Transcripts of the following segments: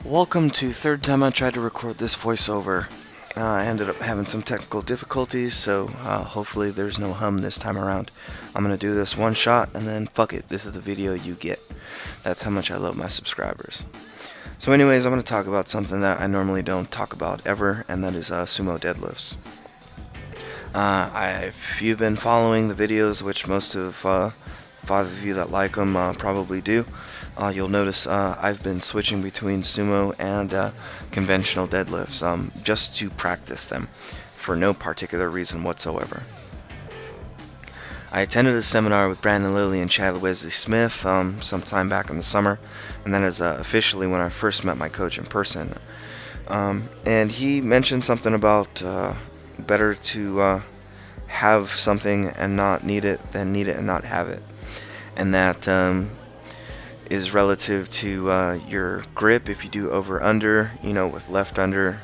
Welcome to third time I tried to record this voiceover. I ended up having some technical difficulties, so hopefully there's no hum this time around. I'm gonna do this one shot and then fuck it, this is the video you get. That's how much I love my subscribers. So anyways, I'm gonna talk about something that I normally don't talk about ever, and that is sumo deadlifts. If you've been following the videos, which most of 5 of you that like them probably do, you'll notice I've been switching between sumo and conventional deadlifts just to practice them for no particular reason whatsoever. I attended a seminar with Brandon Lilly and Chad Wesley Smith sometime back in the summer, and that is officially when I first met my coach in person. And he mentioned something about better to have something and not need it than need it and not have it. And that is relative to your grip. If you do over under, with left under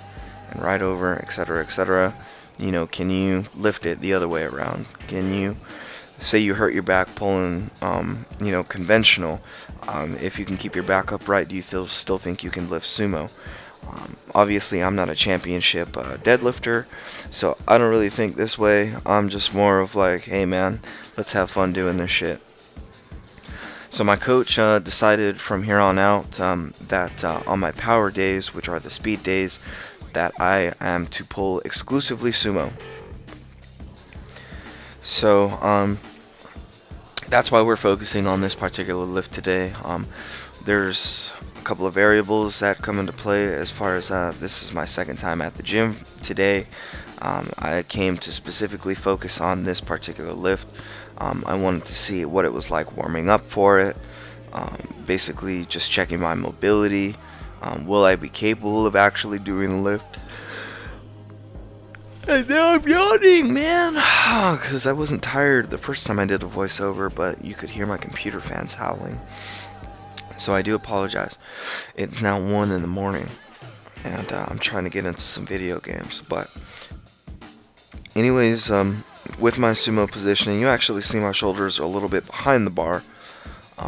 and right over, etc., etc., can you lift it the other way around? Can you, say you hurt your back pulling, conventional, if you can keep your back upright, do you still think you can lift sumo? Obviously, I'm not a championship deadlifter, so I don't really think this way. I'm just more of like, hey man, let's have fun doing this shit. So my coach decided from here on out that on my power days, which are the speed days, that I am to pull exclusively sumo. So that's why we're focusing on this particular lift today. There's a couple of variables that come into play as far as this is my second time at the gym today. I came to specifically focus on this particular lift. I wanted to see what it was like warming up for it. Basically just checking my mobility. Will I be capable of actually doing the lift? And now I'm yawning, man, because I wasn't tired the first time I did a voiceover, but you could hear my computer fans howling. So I do apologize. It's now 1 in the morning, and I'm trying to get into some video games. But anyways, with my sumo positioning, you actually see my shoulders are a little bit behind the bar.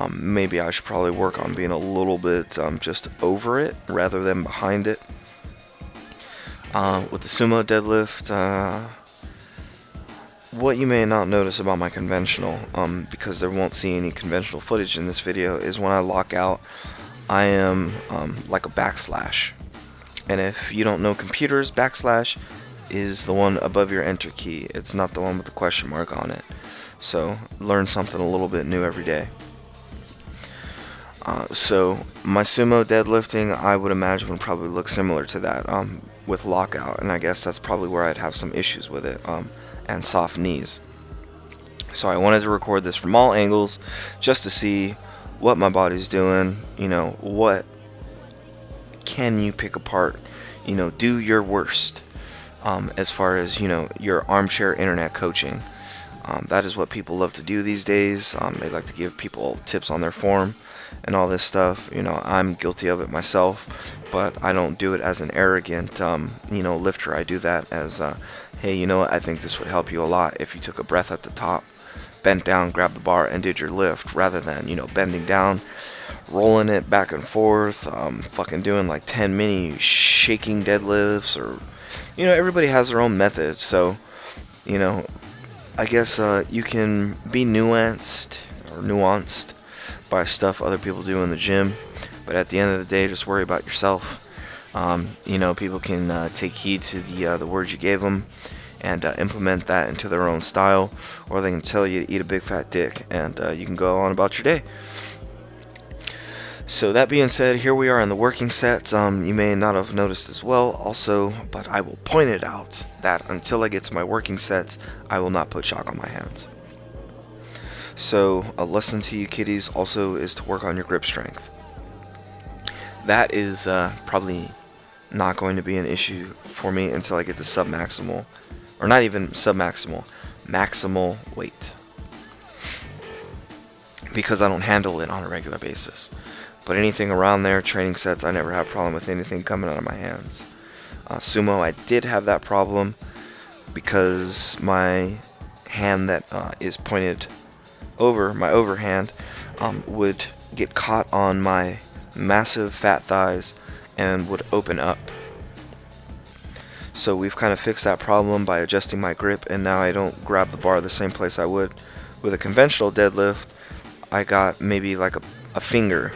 Maybe I should probably work on being a little bit just over it rather than behind it. With the sumo deadlift, what you may not notice about my conventional, because there won't see any conventional footage in this video, is when I lock out, I am like a backslash. And if you don't know computers, backslash is the one above your enter key. It's not the one with the question mark on it. So learn something a little bit new every day. So my sumo deadlifting, I would imagine, would probably look similar to that with lockout, and I guess that's probably where I'd have some issues with it, and soft knees. So I wanted to record this from all angles just to see what my body's doing, what can you pick apart, do your worst. As far as your armchair internet coaching, that is what people love to do these days. They like to give people tips on their form and all this stuff. I'm guilty of it myself, but I don't do it as an arrogant lifter. I do that as hey, what, I think this would help you a lot if you took a breath at the top, bent down, grabbed the bar, and did your lift, rather than bending down, rolling it back and forth, fucking doing like 10 mini shaking deadlifts, or everybody has their own method. So I guess you can be nuanced by stuff other people do in the gym, but at the end of the day, just worry about yourself. People can take heed to the words you gave them and implement that into their own style, or they can tell you to eat a big fat dick, and you can go on about your day. So that being said, here we are in the working sets. You may not have noticed as well also, but I will point it out that until I get to my working sets, I will not put chalk on my hands. So a lesson to you kiddies also is to work on your grip strength. That is probably not going to be an issue for me until I get to submaximal, or not even submaximal, maximal weight, because I don't handle it on a regular basis. But anything around there, training sets, I never have a problem with anything coming out of my hands. Sumo, I did have that problem because my hand that is pointed over, my overhand, would get caught on my massive fat thighs and would open up. So we've kind of fixed that problem by adjusting my grip, and now I don't grab the bar the same place I would with a conventional deadlift. I got maybe like a finger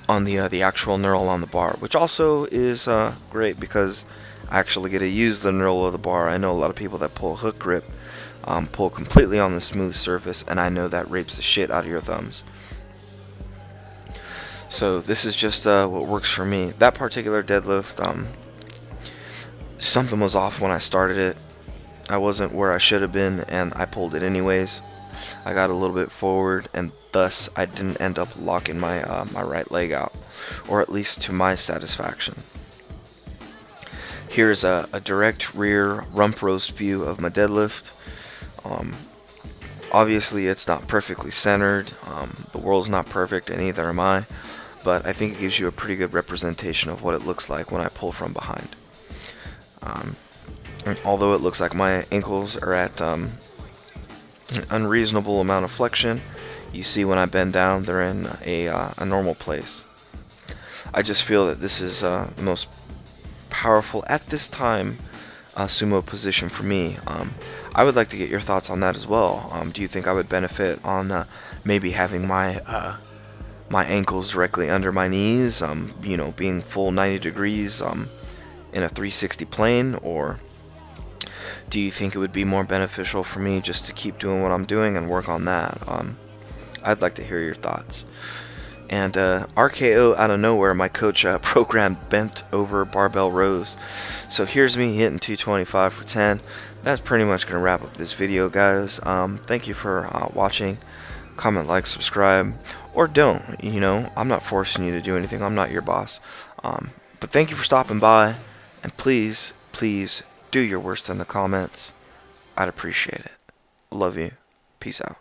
on the actual knurl on the bar, which also is great because I actually get to use the knurl of the bar. I know a lot of people that pull hook grip pull completely on the smooth surface, and I know that rapes the shit out of your thumbs. So this is just what works for me. That particular deadlift, something was off when I started it. I wasn't where I should have been, and I pulled it anyways. I got a little bit forward, and thus I didn't end up locking my my right leg out, or at least to my satisfaction. Here's a direct rear rump roast view of my deadlift. Obviously it's not perfectly centered. The world's not perfect, and neither am I, but I think it gives you a pretty good representation of what it looks like when I pull from behind. Although it looks like my ankles are at an unreasonable amount of flexion, you see when I bend down they're in a normal place. I just feel that this is the most powerful at this time sumo position for me. I would like to get your thoughts on that as well. Do you think I would benefit on maybe having my my ankles directly under my knees, you know, being full 90 degrees in a 360 plane, or do you think it would be more beneficial for me just to keep doing what I'm doing and work on that? I'd like to hear your thoughts. And RKO out of nowhere, my coach programmed bent over barbell rows. So here's me hitting 225 for 10. That's pretty much going to wrap up this video, guys. Thank you for watching. Comment, like, subscribe, or don't. You know, I'm not forcing you to do anything. I'm not your boss. But thank you for stopping by. And please, please do your worst in the comments. I'd appreciate it. Love you. Peace out.